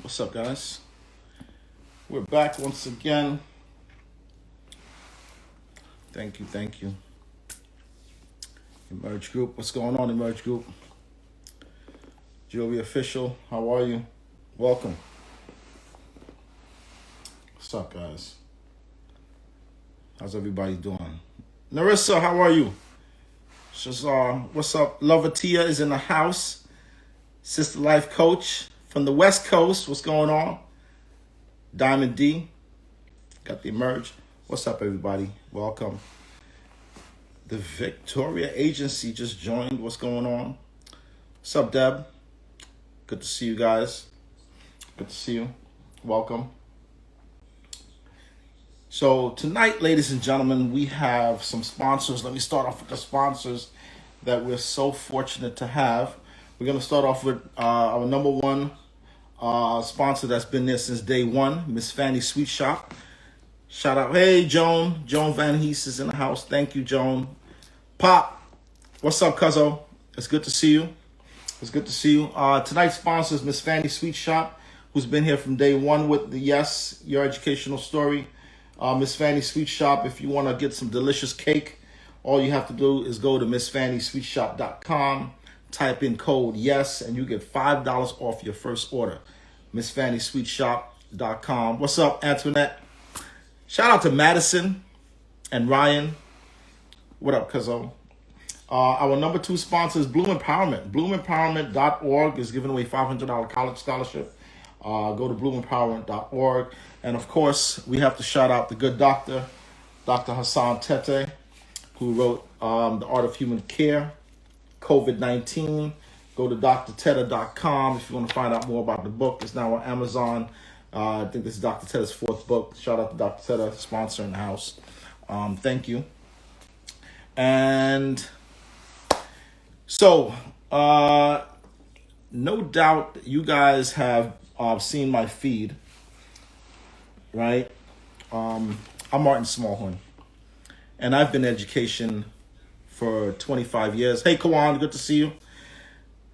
What's up, guys? We're back once again. Thank you. Emerge Group, what's going on, Emerge Group? Joey Official, how are you? Welcome. What's up, guys? How's everybody doing? Narissa, how are you? Just, what's up? Love Atiya is in the house. Sister Life Coach from the West Coast, what's going on? Diamond D, got the Emerge. What's up, everybody? Welcome. The Victoria Agency just joined. What's going on? What's up, Deb? Good to see you guys. Good to see you. Welcome. So tonight, ladies and gentlemen, we have some sponsors. Let me start off with the sponsors that we're so fortunate to have. We're going to start off with our number one sponsor that's been there since day one, Miss Fanny Sweet Shop. Shout out. Hey, Joan. Joan Van Hees is in the house. Thank you, Joan. Pop, what's up, cuzzo? It's good to see you. It's good to see you. Tonight's sponsor is Miss Fanny Sweet Shop, who's been here from day one with the Yes, Your Educational Story. Miss Fanny Sweet Shop, if you want to get some delicious cake, all you have to do is go to MissFannySweetShop.com, type in code YES, and you get $5 off your first order. MissFannySweetShop.com. What's up, Antoinette? Shout out to Madison and Ryan. What up, cuzzo? Our number two sponsor is Bloom Empowerment. BloomEmpowerment.org is giving away $500 college scholarship. Go to BloomEmpowerment.org. And of course, we have to shout out the good doctor, Dr. Hassan Tete, who wrote The Art of Human Care, COVID-19. Go to drteta.com if you want to find out more about the book. It's now on Amazon. I think this is Dr. Teta's fourth book. Shout out to Dr. Teta, sponsor in the house. Thank you. And so, no doubt you guys have seen my feed, right? I'm Martin Smallhorne, and I've been in education for 25 years. Hey, Kawan, good to see you.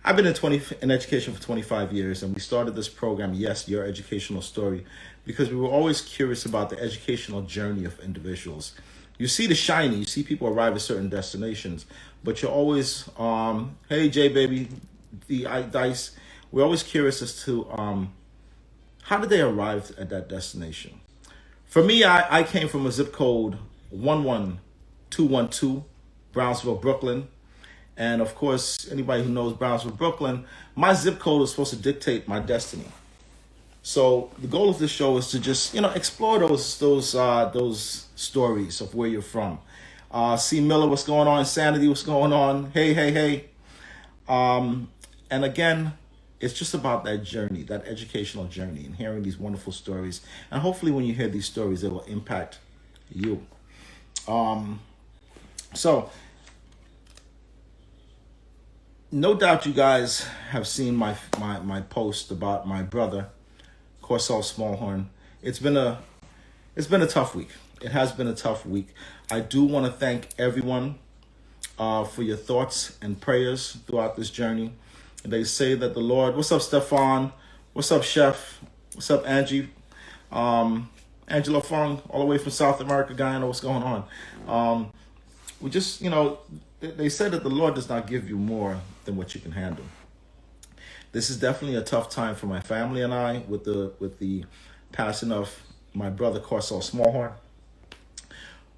I've been in education for 25 years, and we started this program, Yes, Your Educational Story, because we were always curious about the educational journey of individuals. You see the shiny, you see people arrive at certain destinations, but you're always, hey, J Baby, the Dice, we're always curious as to how did they arrive at that destination? For me, I came from a zip code 11212, Brownsville, Brooklyn. And of course, anybody who knows Brownsville, Brooklyn, my zip code is supposed to dictate my destiny. So the goal of this show is to just, explore those stories of where you're from. C. Miller, what's going on? Insanity, what's going on? Hey. And again, it's just about that journey, that educational journey, and hearing these wonderful stories. And hopefully when you hear these stories, it will impact you. So no doubt you guys have seen my post about my brother, Corsell Smallhorne. It's been a tough week. It has been a tough week. I do want to thank everyone for your thoughts and prayers throughout this journey. And they say that the Lord, what's up, Stefan? What's up, Chef? What's up, Angie? Angela Fung, all the way from South America, Guyana, what's going on? We just, they said that the Lord does not give you more than what you can handle. This is definitely a tough time for my family and I with the passing of my brother Corsell Smallhorne,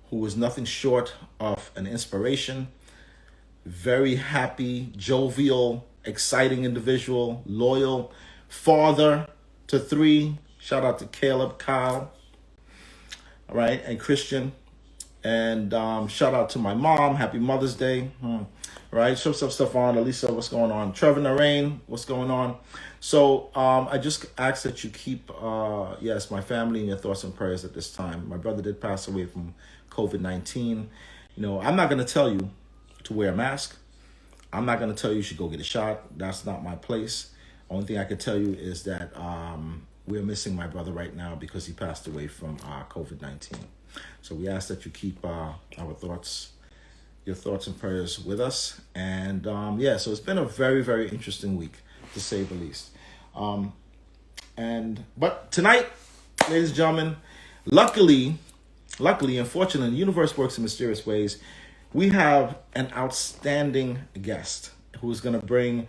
who was nothing short of an inspiration, very happy, jovial, exciting individual, loyal, father to three. Shout out to Caleb, Kyle, all right, and Christian. And shout out to my mom. Happy Mother's Day. Right? What's up, Stefan? Elisa, what's going on? Trevor Narain, what's going on? So I just ask that you keep, my family in your thoughts and prayers at this time. My brother did pass away from COVID-19. I'm not going to tell you to wear a mask. I'm not going to tell you should go get a shot. That's not my place. Only thing I can tell you is that we're missing my brother right now because he passed away from COVID-19. So we ask that you keep your thoughts and prayers with us. And so it's been a very, very interesting week, to say the least. But tonight, ladies and gentlemen, luckily, and fortunately, the universe works in mysterious ways. We have an outstanding guest who's going to bring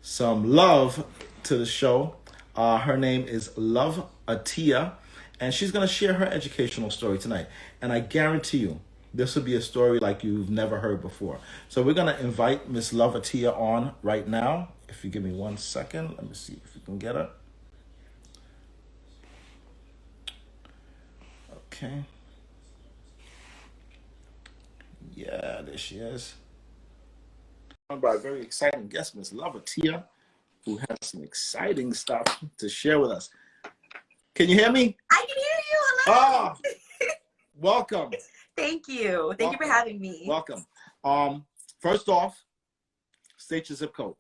some love to the show. Her name is Love Atiya, and she's going to share her educational story tonight. And I guarantee you, this will be a story like you've never heard before. So we're going to invite Miss Love Atiya on right now. If you give me 1 second, let me see if we can get her. Okay. Yeah, there she is. By a very exciting guest, Miss Love Atiya, who has some exciting stuff to share with us. Can you hear me? I can hear you. Hello. Welcome. Thank you. Thank you for having me. Welcome. First off, state your zip code.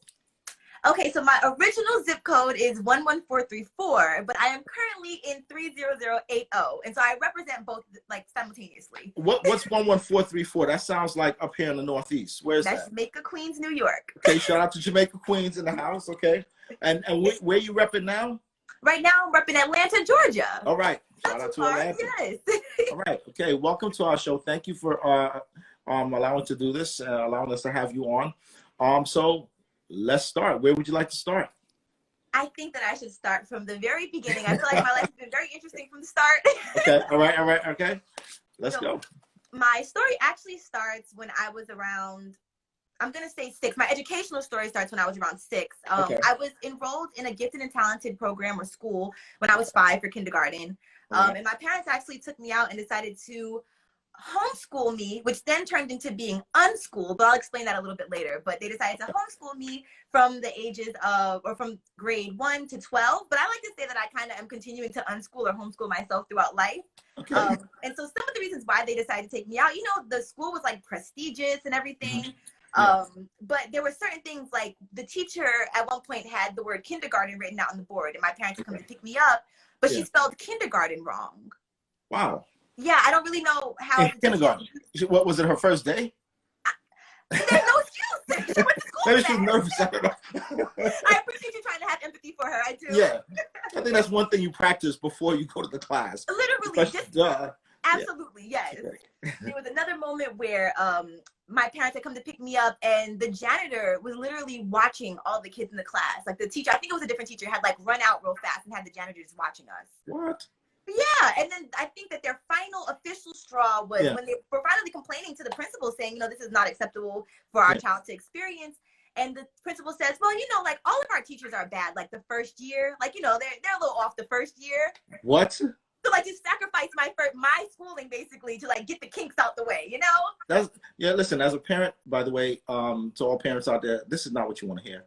Okay, so my original zip code is 11434, but I am currently in 30080, and so I represent both like simultaneously. What's 11434? That sounds like up here in the Northeast. Where's that? That's Jamaica, Queens, New York. Okay, shout out to Jamaica, Queens in the house. Okay, and where you repping now? Right now, I'm repping Atlanta, Georgia. All right, shout out to Atlanta. Yes. All right, okay. Welcome to our show. Thank you for allowing to do this, allowing us to have you on. So let's start. Where would you like to start? I think that I should start from the very beginning. I feel like my life has been very interesting from the start. Okay. All right. Okay. Let's go. My story actually starts when I was around, I'm going to say 6. My educational story starts when I was around 6. Okay. I was enrolled in a gifted and talented program or school when I was 5 for kindergarten. And my parents actually took me out and decided to homeschool me, which then turned into being unschooled, but I'll explain that a little bit later. But they decided to homeschool me from the ages of, or from grade 1 to 12. But I like to say that I kind of am continuing to unschool or homeschool myself throughout life. Okay. And so some of the reasons why they decided to take me out, the school was like prestigious and everything. But there were certain things like the teacher at one point had the word kindergarten written out on the board, and my parents would come to pick me up, but she spelled kindergarten wrong. Wow. Yeah, I don't really know how. Kindergarten. What was it? Her first day? There's no excuse. She went to school. Maybe she's nervous. I don't know. I appreciate you trying to have empathy for her. I do. Yeah, I think that's one thing you practice before you go to the class. Literally, absolutely, yes. There was another moment where my parents had come to pick me up, and the janitor was literally watching all the kids in the class. Like the teacher, I think it was a different teacher, had like run out real fast and had the janitor just watching us. What? Yeah, and then I think that their final official straw was when they were finally complaining to the principal saying, this is not acceptable for our child to experience. And the principal says, well, like all of our teachers are bad, like the first year, like, they're a little off the first year. What? So like just sacrifice my schooling basically to like get the kinks out the way, Listen, as a parent, by the way, to all parents out there, this is not what you want to hear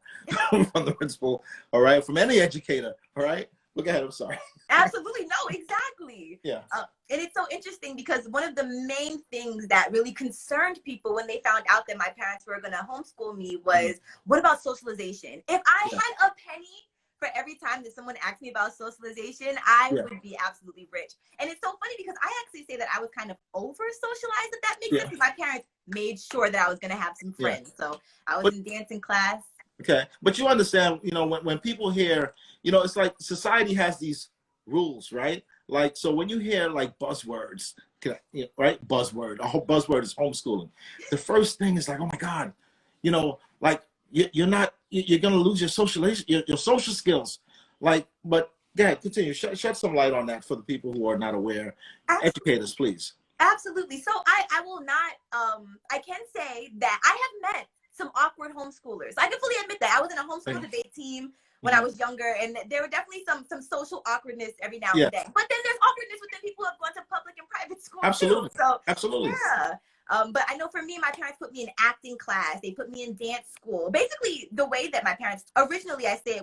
from the principal, all right? From any educator, all right? Look ahead, I'm sorry. Absolutely. No, exactly. Yeah. And it's so interesting because one of the main things that really concerned people when they found out that my parents were going to homeschool me was, what about socialization? If I had a penny for every time that someone asked me about socialization, I would be absolutely rich. And it's so funny because I actually say that I was kind of over socialized, if that makes sense, because my parents made sure that I was going to have some friends. So I was in dancing class. Okay. But you understand, when people hear, it's like society has these rules, right? Like, so when you hear like buzzwords, right? Buzzword, a whole buzzword is homeschooling. The first thing is like, oh my God, like you're going to lose your socialization, your social skills. Like, but yeah, continue. Shed some light on that for the people who are not aware. Absolutely. Educate us, please. Absolutely. So I will not, I can say that I have met some awkward homeschoolers. I can fully admit that. I was in a homeschool debate team when I was younger, and there were definitely some social awkwardness every now and then. But then there's awkwardness within people who have gone to public and private school. Absolutely. Too. So absolutely. Yeah. But I know for me, my parents put me in acting class. They put me in dance school. Basically, the way that my parents originally, I say,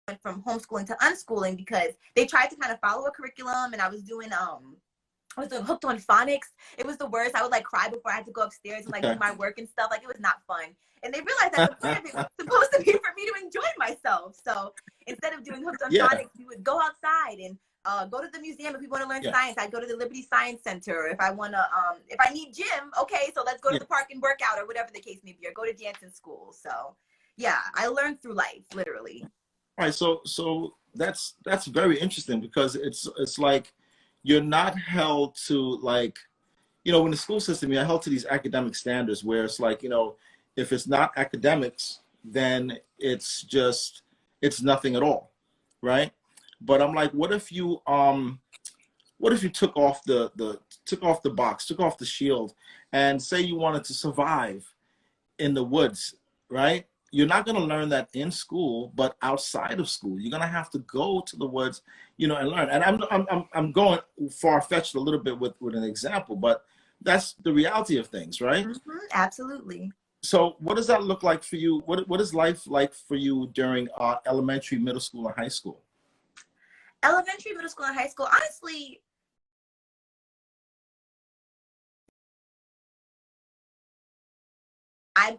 went from homeschooling to unschooling because they tried to kind of follow a curriculum, and I was doing hooked on phonics. It was the worst. I would like cry before I had to go upstairs and like do my work and stuff. Like it was not fun. And they realized that the point of it was supposed to be for me to enjoy myself. So instead of doing hooked on phonics, we would go outside and go to the museum if we want to learn science. I'd go to the Liberty Science Center. If I want to, if I need gym, okay, so let's go to the park and work out or whatever the case may be, or go to dance in school. So yeah, I learned through life, literally. All right. So that's very interesting, because it's like you're not held to, like, you know, in the school system, you're held to these academic standards where it's like, you know, if it's not academics, then it's nothing at all, right? But I'm like, what if you took off the box, took off the shield, and say you wanted to survive in the woods, right? You're not going to learn that in school, but outside of school, you're going to have to go to the woods, you know, and learn. And I'm going far-fetched a little bit with an example, but that's the reality of things, right? Absolutely. So what does that look like for you? What is life like for you during elementary, middle school, and high school? Elementary, middle school, and high school, honestly,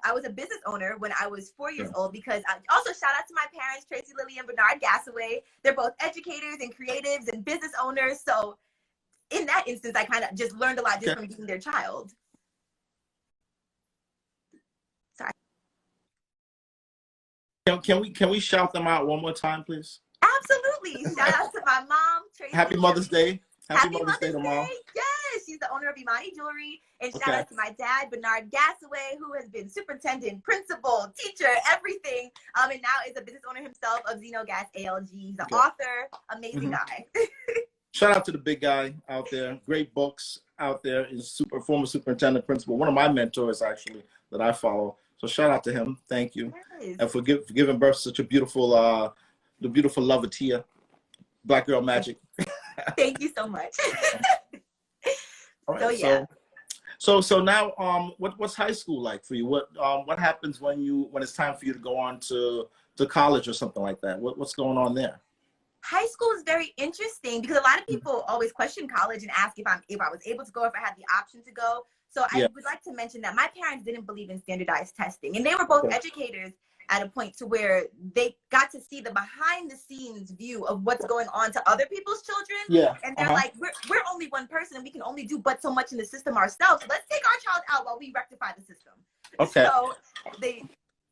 I was a business owner when I was 4 years old, because also shout out to my parents, Tracy, Lily, and Bernard Gassaway. They're both educators and creatives and business owners. So in that instance, I kind of just learned a lot just from being their child. Sorry. Can we shout them out one more time, please? Absolutely. Shout out to my mom, Tracy. Happy Mother's Day. Happy Mother's Day to Mom. Yes, she's the owner of Imani Jewelry. And shout out to my dad, Bernard Gassaway, who has been superintendent, principal, teacher, everything. And now is a business owner himself of Zeno Gas ALG. He's an author, amazing guy. Shout out to the big guy out there. Great books out there. Is former superintendent, principal. One of my mentors, actually, that I follow. So shout out to him. Thank you. Nice. And for giving birth to such a beautiful, the beautiful love, Atiya. Black Girl Magic. Thank you so much. All right, so yeah. So now, what's high school like for you? What happens when it's time for you to go on to college or something like that? What's going on there? High school is very interesting because a lot of people always question college and ask if I was able to go, if I had the option to go. So I would like to mention that my parents didn't believe in standardized testing, and they were both educators at a point to where they got to see the behind the scenes view of what's going on to other people's children. Yeah. And they're like, we're only one person and we can only do but so much in the system ourselves. So let's take our child out while we rectify the system. Okay. So they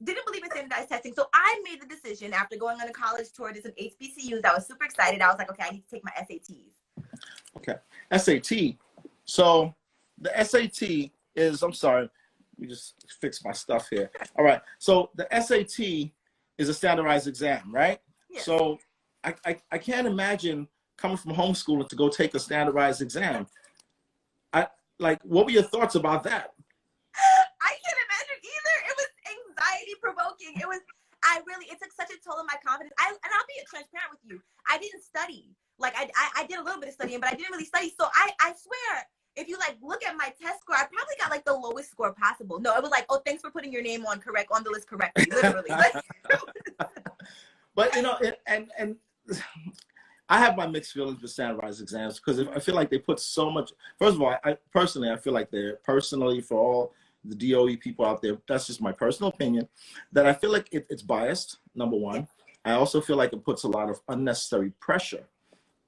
didn't believe in standardized testing. So I made the decision after going on a college tour to some HBCUs. I was super excited. I was like, okay, I need to take my SATs. Okay. SAT. So the SAT is, I'm sorry, let me just fix my stuff here. All right. So the SAT is a standardized exam, right? Yeah. So I can't imagine coming from homeschooling to go take a standardized exam. What were your thoughts about that? I can't imagine either. It was anxiety provoking. It took such a toll on my confidence. And I'll be transparent with you. I didn't study. I did a little bit of studying, but I didn't really study. So I swear, if you look at my test score, I probably got the lowest score possible. No, it was oh, thanks for putting your name on the list correctly, literally. But and I have my mixed feelings with standardized exams because I feel like they put so much. First of all, I feel like they're for all the DOE people out there. That's just my personal opinion. That I feel like it's biased. Number one, I also feel like it puts a lot of unnecessary pressure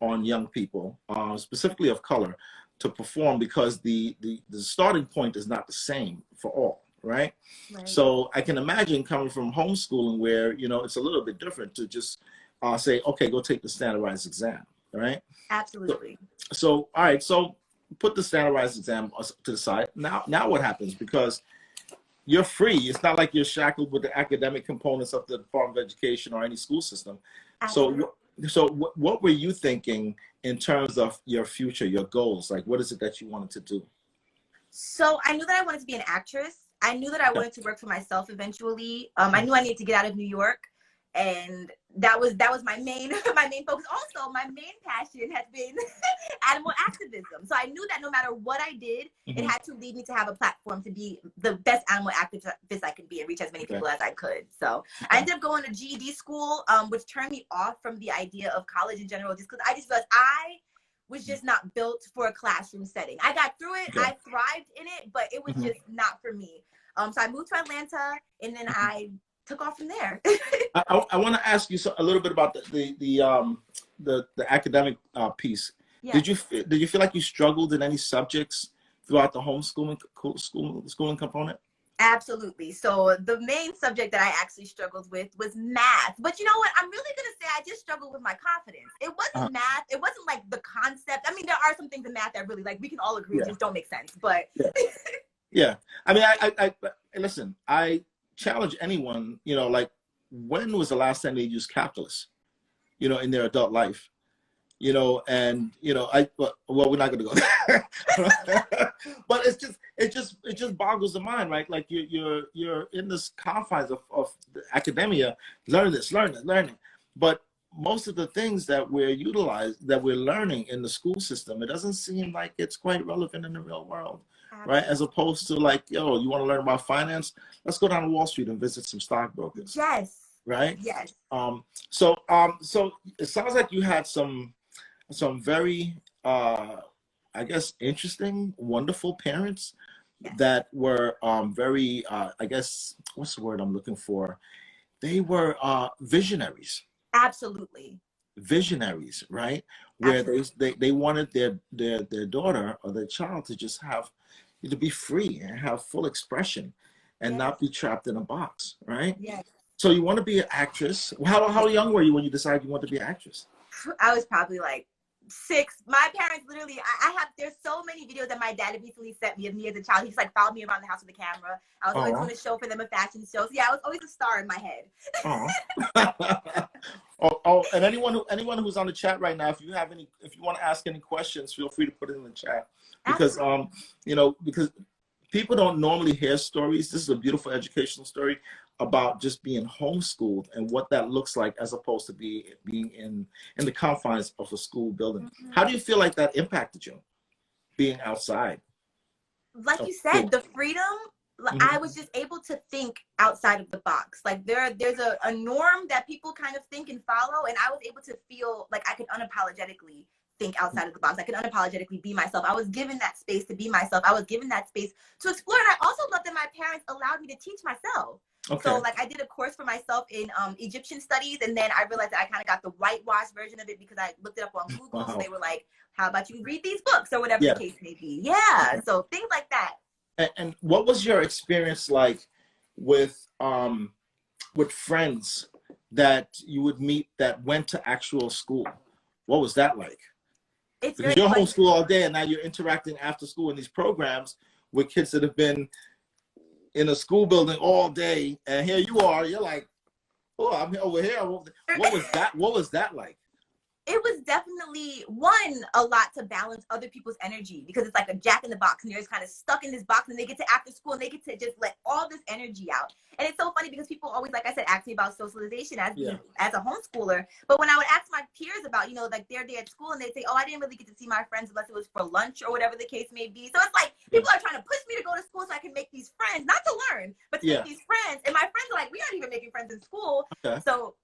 on young people, specifically of color, to perform because the starting point is not the same for all, right? So I can imagine coming from homeschooling where, it's a little bit different to just say, okay, go take the standardized exam, right? Absolutely. So all right, so put the standardized exam to the side. Now what happens? Because you're free. It's not like you're shackled with the academic components of the Department of Education or any school system. Absolutely. So what were you thinking in terms of your future, your goals? What is it that you wanted to do? So I knew that I wanted to be an actress. I knew that I wanted to work for myself eventually. I knew I needed to get out of New York. And that was my main focus. Also, my main passion has been animal activism. So I knew that no matter what I did, it had to lead me to have a platform to be the best animal activist I could be and reach as many people as I could. So I ended up going to GED school, which turned me off from the idea of college in general, just because I just realized I was just not built for a classroom setting. I got through it, I thrived in it, but it was just not for me. So I moved to Atlanta, and then I took off from there. I want to ask you a little bit about the academic piece. Yeah. Did you feel like you struggled in any subjects throughout the schooling component? Absolutely. So the main subject that I actually struggled with was math. But you know what? I'm really going to say I just struggled with my confidence. It Uh, wasn't math. It wasn't like the concept. I mean, there are some things in math that really, like, we can all agree yeah, just don't make sense. But yeah, yeah. I mean, listen. I challenge anyone. Like, when was the last time they used calculus? In their adult life. And well, we're not going to go there. But it just boggles the mind, right? Like you're in this confines of academia, learn this, learn it, learning. But most of the things that we're learning in the school system, it doesn't seem like it's quite relevant in the real world, right? As absolutely. opposed to, like, yo, you want to learn about finance? Let's go down to Wall Street and visit some stockbrokers, Yes. right? Yes. So it sounds like you had some very, I guess, interesting, wonderful parents Yes. that were very, I guess, what's the word I'm looking for? They were Absolutely. visionaries, right? Where Absolutely. they wanted their daughter or their child to just have, to be free and have full expression and Yes. not be trapped in a box, right? Yes. So you want to be an actress. How young were you when you decided you want to be an actress? I was probably like 6. My parents literally, there's so many videos that my dad recently sent me of me as a child. He just like followed me around the house with a camera. I was always Oh, doing a show for them, a fashion show. So yeah, I was always a star in my head. oh. Oh, and anyone who's on the chat right now, if you want to ask any questions, feel free to put it in the chat, because Absolutely. because people don't normally hear stories. This is a beautiful educational story about just being homeschooled and what that looks like, as opposed to being in the confines of a school building. Mm-hmm. How do you feel like that impacted you, being outside Like of you said, school? the freedom, I Mhm. was just able to think outside of the box. Like there's a norm that people kind of think and follow, and I was able to feel like I could unapologetically think outside of the box. I could unapologetically be myself. I was given that space to be myself. I was given that space to explore. And I also love that my parents allowed me to teach myself. So Okay. like I did a course for myself in Egyptian studies, and then I realized that I kind of got the whitewash version of it because I looked it up on Google. So Wow. they were like, how about you read these books or whatever the Yeah. case may be. Yeah. So things like that. And what was your experience like with friends that you would meet that went to actual school? What was that like? It's Because very you're funny. homeschool all day, and now you're interacting after school in these programs with kids that have been in a school building all day, and here you are. You're like, oh, I'm over here. What was that? What was that like? It was definitely a lot to balance other people's energy, because it's like a jack in the box and you're just kind of stuck in this box, and they get to after school and they get to just let all this energy out. And it's so funny because people always, like I said, ask me about socialization Yeah. as a homeschooler. But when I would ask my peers about, like their day at school, and they'd say, oh, I didn't really get to see my friends unless it was for lunch or whatever the case may be. So it's like Yeah. people are trying to push me to go to school so I can make these friends, not to learn, but to make Yeah. these friends. And my friends are like, we aren't even making friends in school. Okay. So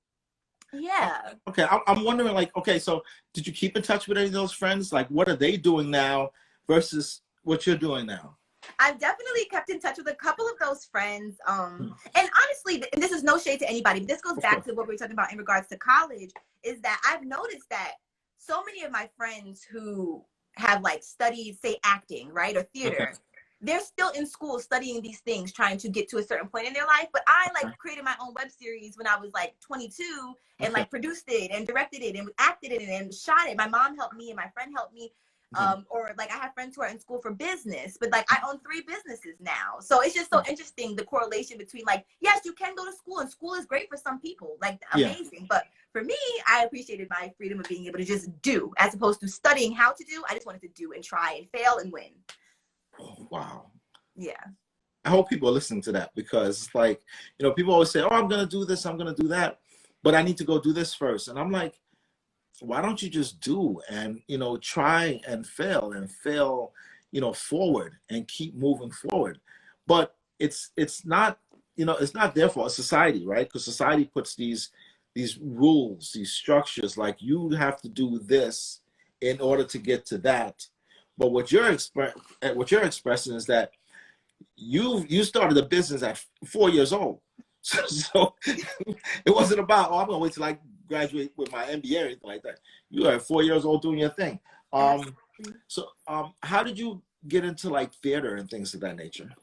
yeah. Okay. I'm wondering, like, okay, so did you keep in touch with any of those friends? Like, what are they doing now versus what you're doing now? I've definitely kept in touch with a couple of those friends. Hmm. And honestly, and this is no shade to anybody, but this goes Of back course. to what we were talking about in regards to college, is that I've noticed that so many of my friends who have like studied, say, acting, right, or Okay. theater, they're still in school studying these things, trying to get to a certain point in their life. But I like created my own web series when I was like 22, and Okay. like produced it and directed it and acted it and shot it. My mom helped me and my friend helped me. Or like I have friends who are in school for business, but like I own 3 businesses now. So it's just so interesting, the correlation between, like, yes, you can go to school and school is great for some people, like Yeah. amazing. But for me, I appreciated my freedom of being able to just do, as opposed to studying how to do. I just wanted to do and try and fail and win. Oh, wow. Yeah. I hope people are listening to that, because it's like, people always say, oh, I'm going to do this, I'm going to do that, but I need to go do this first. And I'm like, why don't you just do and, try and fail, forward and keep moving forward. But it's not, it's not their fault. It's society, right? Because society puts these rules, these structures, like you have to do this in order to get to that. But what you're expressing is that you started a business at 4 years old. So it wasn't about, oh, I'm gonna wait till I graduate with my MBA or anything like that. You are 4 years old doing your thing. Absolutely. So how did you get into like theater and things of that nature?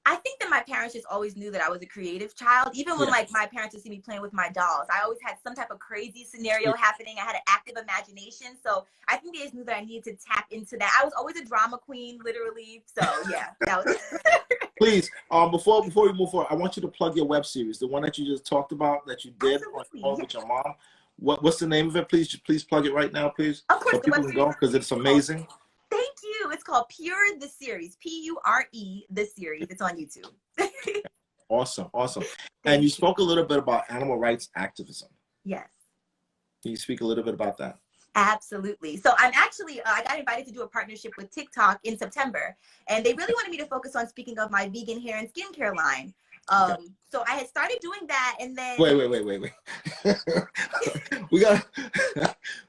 I think that my parents just always knew that I was a creative child. Even when Yeah. like my parents would see me playing with my dolls, I always had some type of crazy scenario happening. I had an active imagination. So I think they just knew that I needed to tap into that. I was always a drama queen, literally. So yeah, that was Please, before we move forward, I want you to plug your web series, the one that you just talked about that you did on your absolutely. phone with your mom. What's the name of it? Please plug it right now, please, Of course, so the people web can series go because it's amazing. Thank you. It's called Pure the Series. Pure the series. It's on YouTube. Awesome, awesome. And Thank you you. spoke a little bit about animal rights activism. Yes. Can you speak a little bit about that? Absolutely. So I'm actually, I got invited to do a partnership with TikTok in September, and they really wanted me to focus on speaking of my vegan hair and skincare line. Okay. So I had started doing that, and then Wait. We got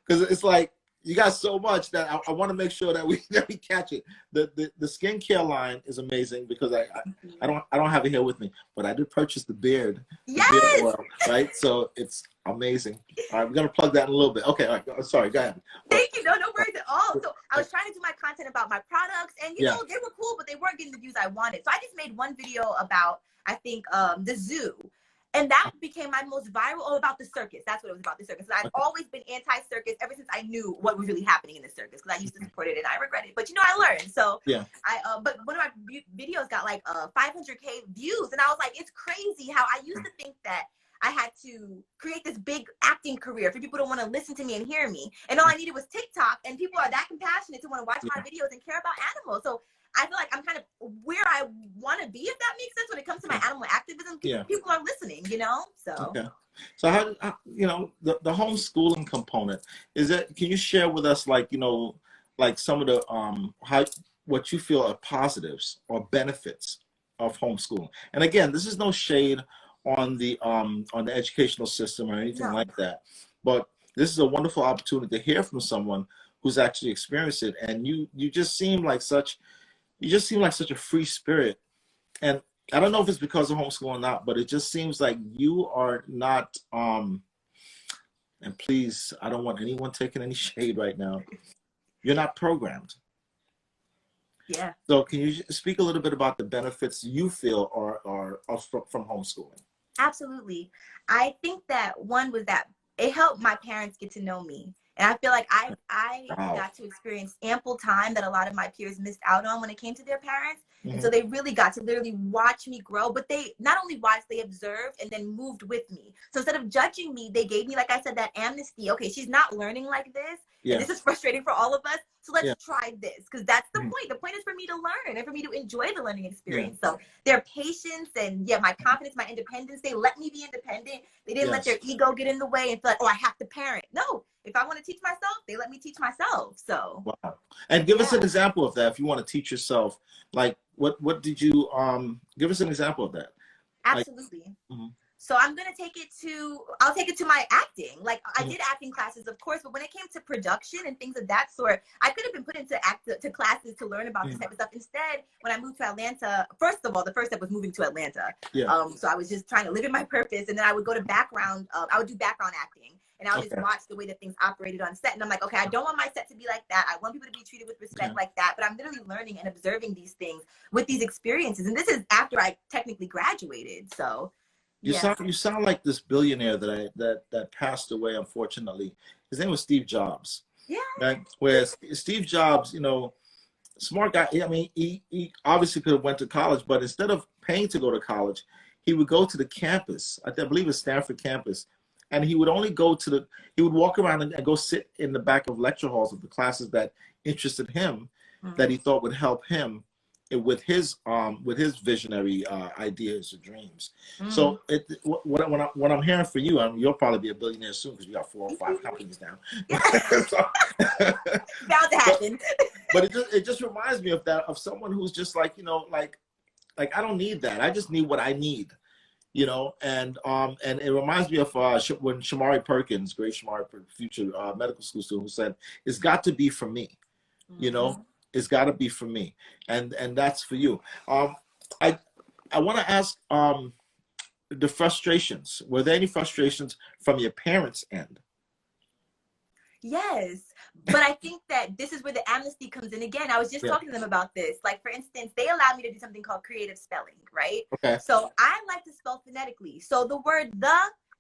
because it's like you got so much that I want to make sure that we catch it. The skincare line is amazing because I don't have it here with me, but I did purchase the beard yes, oil, right? So it's amazing. All right, we're gonna plug that in a little bit. Okay, all right. Sorry, go ahead. thank you. No, no worries at all. So I was trying to do my content about my products, and you Yeah. know they were cool, but they weren't getting the views I wanted. So I just made one video about I think the zoo. And that became my most viral, about the circus. That's what it was about, the circus. And I've always been anti-circus ever since I knew what was really happening in the circus, because I used to support it and I regret it. But you know, I learned. So Yeah. but one of my videos got like 500K views, and I was like, it's crazy how I used to think that I had to create this big acting career for people to want to listen to me and hear me, and all I needed was TikTok, and people are that compassionate to want to watch my videos and care about animals. So I feel like I'm kind of where I want to be, if that makes sense, when it comes to my animal activism. Yeah. People are listening, you know. So okay. So how you know the homeschooling component is that? Can you share with us like like some of the how what you feel are positives or benefits of homeschooling? And again, this is no shade on the educational system or anything no, like that, but this is a wonderful opportunity to hear from someone who's actually experienced it. And you just seem like such a free spirit. And I don't know if it's because of homeschooling or not, but it just seems like you are not and please, I don't want anyone taking any shade right now. You're not programmed. yeah. So can you speak a little bit about the benefits you feel are from homeschooling? Absolutely. I think that one was that it helped my parents get to know me. And I feel like I Wow. got to experience ample time that a lot of my peers missed out on when it came to their parents. Mm-hmm. And so they really got to literally watch me grow. But they not only watched, they observed and then moved with me. So instead of judging me, they gave me, like I said, that amnesty. Okay, she's not learning like this. Yeah. And this is frustrating for all of us. So let's Yeah. try this. Because that's the Mm-hmm. point. The point is for me to learn and for me to enjoy the learning experience. Yeah. So their patience and my confidence, my independence, they let me be independent. They didn't let their ego get in the way and feel like, oh, I have to parent. No, if I want to teach myself, they let me teach myself. So wow. And give us an example of that. If you want to teach yourself, like what did you give us an example of that? Absolutely. Like, mm-hmm. So I'll take it to my acting. Like I did acting classes, of course, but when it came to production and things of that sort, I could have been put into to classes to learn about this type of stuff. Instead, when I moved to Atlanta, first of all, the first step was moving to Atlanta. Yeah. So I was just trying to live in my purpose, and then I would go to background. I would do background acting, and I would just watch the way that things operated on set. And I'm like, okay, I don't want my set to be like that. I want people to be treated with respect like that. But I'm literally learning and observing these things with these experiences, and this is after I technically graduated. So. You sound like this billionaire that passed away, unfortunately. His name was Steve Jobs. Yeah. Right? Where Steve Jobs, smart guy. I mean, he obviously could have went to college, but instead of paying to go to college, he would go to the campus. I believe it's Stanford campus, and he would only go to he would walk around and go sit in the back of lecture halls of the classes that interested him, that he thought would help him with his visionary ideas or dreams. So what I'm hearing for you, you'll probably be a billionaire soon because you got 4 or 5 companies now. So, bound to happen. But it just reminds me of someone who's just like like I don't need that. I just need what I need. And it reminds me of when Shamari Perkins, great Shamari, future medical school student, who said, "It's got to be for me." It's got to be for me, and that's for you. I want to ask the frustrations. Were there any frustrations from your parents' end? Yes. But I think that this is where the amnesty comes in again. I was just Yeah. talking to them about this. Like, for instance, they allowed me to do something called creative spelling, right? Okay. So I like to spell phonetically. So the word the,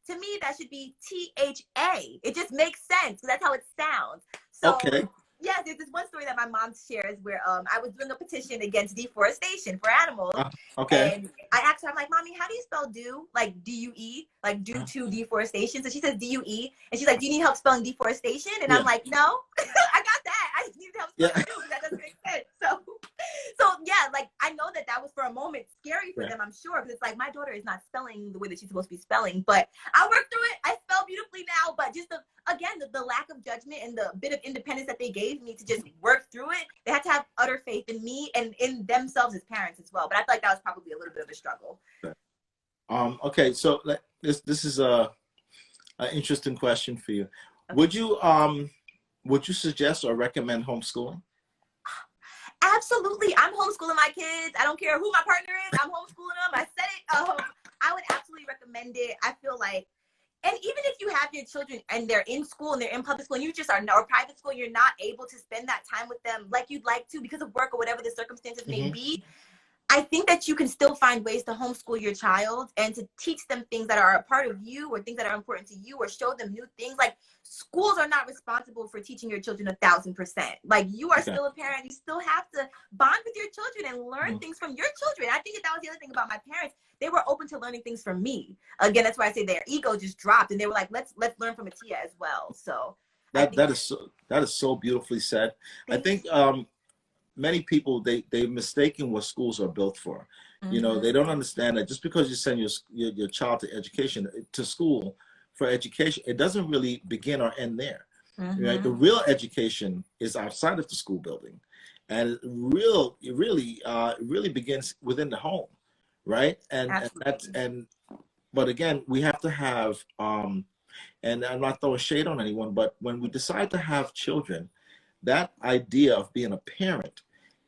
to me, that should be THA. It just makes sense because that's how it sounds. So Okay. yes, there's this one story that my mom shares where I was doing a petition against deforestation for animals. Okay. And I asked her, I'm like, Mommy, how do you spell do? Like DUE, like due to deforestation. So she says DUE. And she's like, do you need help spelling deforestation? And Yeah. I'm like, no, I got that. I just need help spelling Yeah. do because that doesn't make sense. So yeah, like I know that that was for a moment scary for them, I'm sure, because it's like my daughter is not spelling the way that she's supposed to be spelling, but I worked through it. I spell beautifully now, but just the lack of judgment and the bit of independence that they gave me to just work through it, they had to have utter faith in me and in themselves as parents as well. But I feel like that was probably a little bit of a struggle. Okay, so this is an interesting question for you. Okay. Would you suggest or recommend homeschooling? Absolutely. I'm homeschooling my kids. I don't care who my partner is. I'm homeschooling them. I said it. I would absolutely recommend it. I feel like, and even if you have your children and they're in school and they're in public school and you just are, or private school, you're not able to spend that time with them like you'd like to because of work or whatever the circumstances may be, I think that you can still find ways to homeschool your child and to teach them things that are a part of you or things that are important to you or show them new things. Like schools are not responsible for teaching your children 1,000%. Like you are still a parent. You still have to bond with your children and learn things from your children. I think that was the other thing about my parents. They were open to learning things from me. Again, that's why I say their ego just dropped and they were like, let's learn from Atiya as well. So That is so beautifully said. I think many people they've mistaken what schools are built for. You know, they don't understand that just because you send your child to school for education, it doesn't really begin or end there. Right? The real education is outside of the school building, and it really begins within the home, right? But again, we have to have and I'm not throwing shade on anyone, but when we decide to have children, that idea of being a parent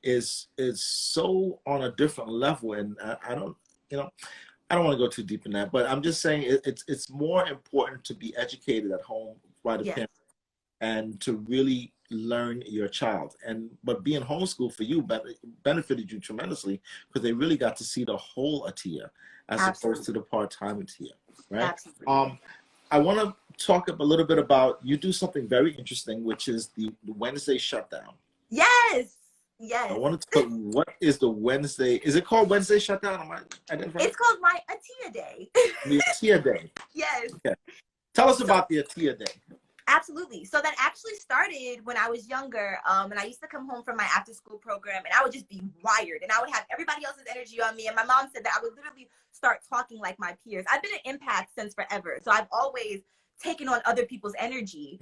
is so on a different level, and I don't, I don't want to go too deep in that, but I'm just saying it's more important to be educated at home by the parent and to really learn your child. But being homeschooled for you benefited you tremendously because they really got to see the whole Atiya as opposed to the part-time Atiya, right? Absolutely. I want to talk a little bit about, you do something very interesting, which is the Wednesday shutdown. Yes. I wanted to put, what is the Wednesday? Is it called Wednesday shutdown? It's called my Atiya Day. The Atiya Day. Yes. Okay. Tell us about the Atiya Day. Absolutely. So that actually started when I was younger. And I used to come home from my after school program and I would just be wired and I would have everybody else's energy on me. And my mom said that I would literally start talking like my peers. I've been an empath since forever. So I've always taken on other people's energy.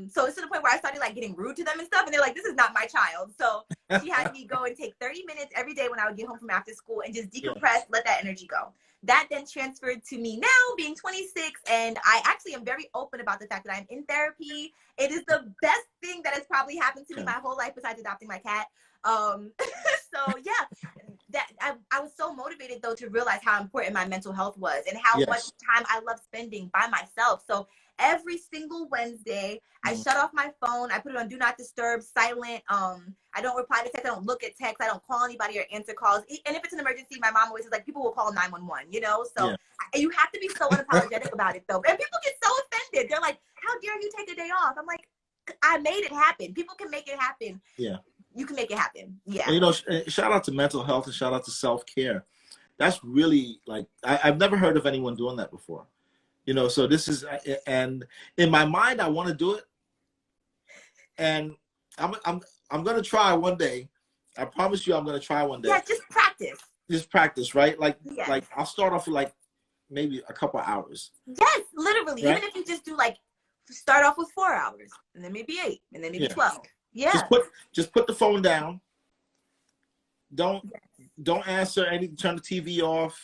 So it's to the point where I started like getting rude to them and stuff. And they're like, this is not my child. So she had me go and take 30 minutes every day when I would get home from after school and just decompress, let that energy go. That then transferred to me now being 26, and I actually am very open about the fact that I'm in therapy. It is the best thing that has probably happened to me my whole life besides adopting my cat. So yeah, that I was so motivated though to realize how important my mental health was and how much time I love spending by myself. So every single Wednesday, I shut off my phone. I put it on do not disturb, silent. I don't reply to text. I don't look at text. I don't call anybody or answer calls. And if it's an emergency, my mom always says like people will call 911. You know, so you have to be so unapologetic about it though. And people get so offended. They're like, "How dare you take a day off?" I'm like, I made it happen. People can make it happen. Yeah, you can make it happen. Yeah. And, you know, shout out to mental health and shout out to self-care. That's really like I've never heard of anyone doing that before. You know, so this is, and in my mind, I want to do it, and I'm gonna try one day. I promise you, I'm gonna try one day. Yeah, just practice. Just practice, right? Like I'll start off with like maybe a couple hours. Yes, literally. Right? Even if you just do like start off with 4 hours, and then maybe 8, and then maybe 12. Yeah. Just put the phone down. Don't answer anything. Turn the TV off.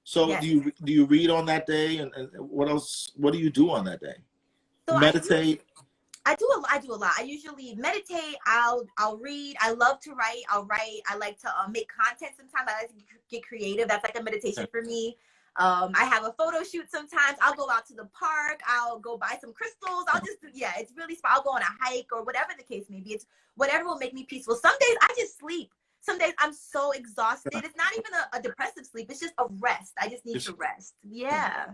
So do you read on that day, and what else? What do you do on that day? So meditate. I do a lot. I usually meditate. I'll read. I love to write. I'll write. I like to make content. Sometimes I like to get creative. That's like a meditation for me. I have a photo shoot sometimes. I'll go out to the park. I'll go buy some crystals. I'll just, yeah, it's really, I'll go on a hike or whatever the case may be. It's whatever will make me peaceful. Some days I just sleep. Some days I'm so exhausted. It's not even a depressive sleep. It's just a rest. I just need to rest. Yeah.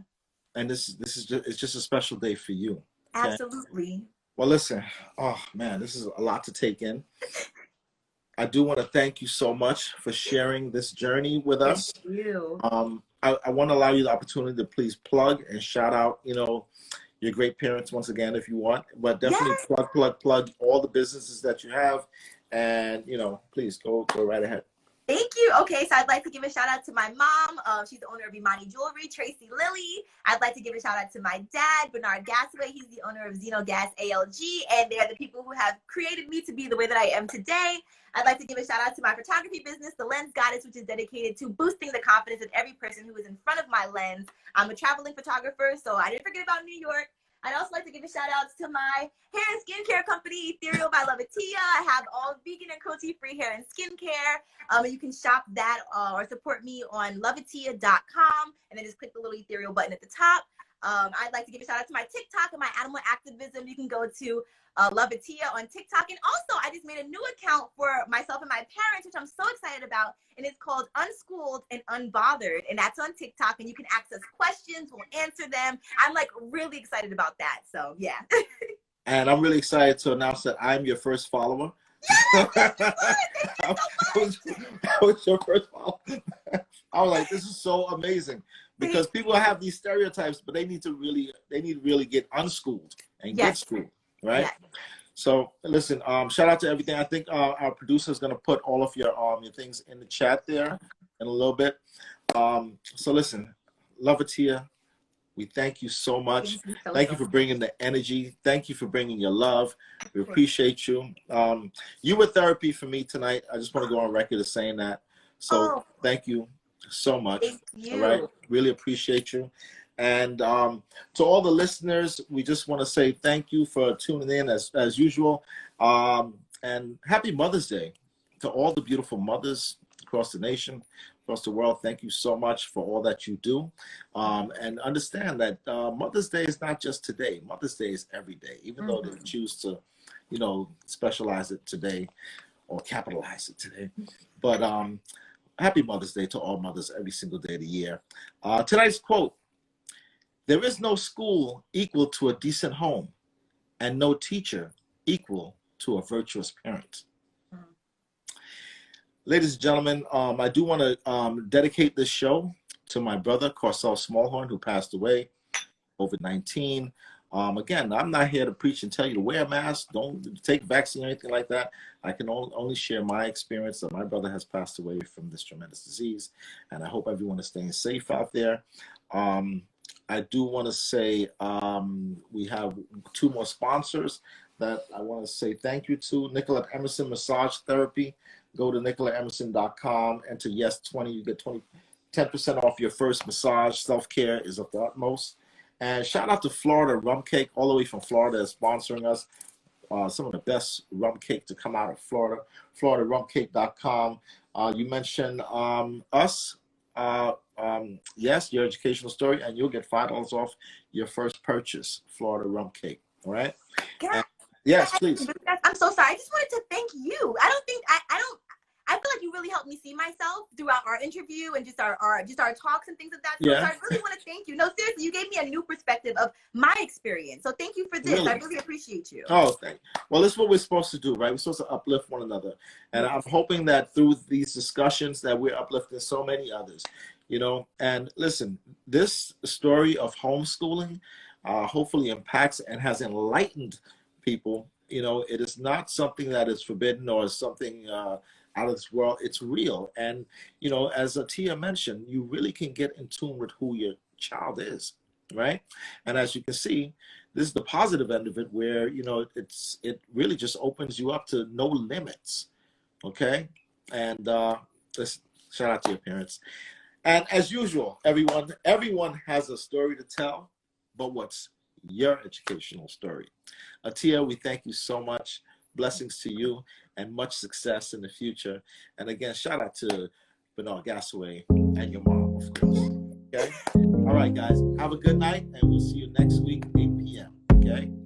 And this is just, it's just a special day for you. Okay? Absolutely. Well, listen, oh man, this is a lot to take in. I do want to thank you so much for sharing this journey with us. Thank you. I want to allow you the opportunity to please plug and shout out, you know, your great parents once again, if you want, but definitely plug all the businesses that you have. And, you know, please go right ahead. Thank you. Okay, so I'd like to give a shout out to my mom. She's the owner of Imani Jewelry, Tracy Lilly. I'd like to give a shout out to my dad, Bernard Gasaway. He's the owner of Zeno Gas ALG, and they're the people who have created me to be the way that I am today. I'd like to give a shout out to my photography business, The Lens Goddess, which is dedicated to boosting the confidence of every person who is in front of my lens. I'm a traveling photographer, so I didn't forget about New York. I'd also like to give a shout out to my hair and skincare company, Ethereal by Atiya. I have all vegan and cruelty-free hair and skincare. You can shop that or support me on loveatiya.com, and then just click the little Ethereal button at the top. I'd like to give a shout out to my TikTok and my animal activism. You can go to Love Atiya on TikTok. And also, I just made a new account for myself and my parents, which I'm so excited about. And it's called Unschooled and Unbothered. And that's on TikTok. And you can ask us questions. We'll answer them. I'm like really excited about that. So, yeah. And I'm really excited to announce that I'm your first follower. Yes, I was your first follower. I was like, this is so amazing. Because people have these stereotypes, but they need to really get unschooled and get schooled, right? Yes. So listen, shout out to everything. I think our producer is going to put all of your things in the chat there in a little bit. So listen, Love Atiya, we thank you so much. Thank you for bringing the energy. Thank you for bringing your love. We appreciate you. You were therapy for me tonight. I just want to go on record as saying that. So thank you so much. Thank you. All right, really appreciate you. And to all the listeners, we just want to say thank you for tuning in as usual. And happy Mother's Day to all the beautiful mothers across the nation, across the world. Thank you so much for all that you do. And understand that Mother's Day is not just today. Mother's Day is every day, even though they choose to, you know, specialize it today or capitalize it today. But happy Mother's Day to all mothers every single day of the year. Tonight's quote: there is no school equal to a decent home, and no teacher equal to a virtuous parent. Ladies and gentlemen, I do want to dedicate this show to my brother, Smallhorne, who passed away, COVID-19. Again, I'm not here to preach and tell you to wear a mask, don't take vaccine or anything like that. I can only share my experience that my brother has passed away from this tremendous disease, and I hope everyone is staying safe out there. I do want to say we have 2 more sponsors that I want to say thank you to. Nicolette Emerson Massage Therapy. Go to nicolettemerson.com, enter YES20. You get 10% off your first massage. Self-care is of the utmost. And shout out to Florida Rum Cake, all the way from Florida, is sponsoring us. Some of the best rum cake to come out of Florida. FloridaRumCake.com. You mentioned us. Yes, your educational story, and you'll get $5 off your first purchase. Florida Rum Cake. All right. Yes, please. I'm so sorry. I just wanted to thank you. I feel like you really helped me see myself throughout our interview and just our talks and things of that. So I really want to thank you. No, seriously, you gave me a new perspective of my experience. So thank you for this. Really? I really appreciate you. Oh, thank you. Well, this is what we're supposed to do, right? We're supposed to uplift one another. And I'm hoping that through these discussions that we're uplifting so many others, you know. And listen, this story of homeschooling hopefully impacts and has enlightened people. You know, it is not something that is forbidden or something out of this world. It's real. And, you know, as Atiya mentioned, you really can get in tune with who your child is, right? And as you can see, this is the positive end of it, where, you know, it really just opens you up to no limits, okay? And let's shout out to your parents. And as usual, everyone has a story to tell, but what's your educational story? Atiya, we thank you so much. Blessings to you and much success in the future. And again, shout out to Bernard Gasaway and your mom, of course. Okay. All right, guys. Have a good night, and we'll see you next week, 8 p.m. Okay.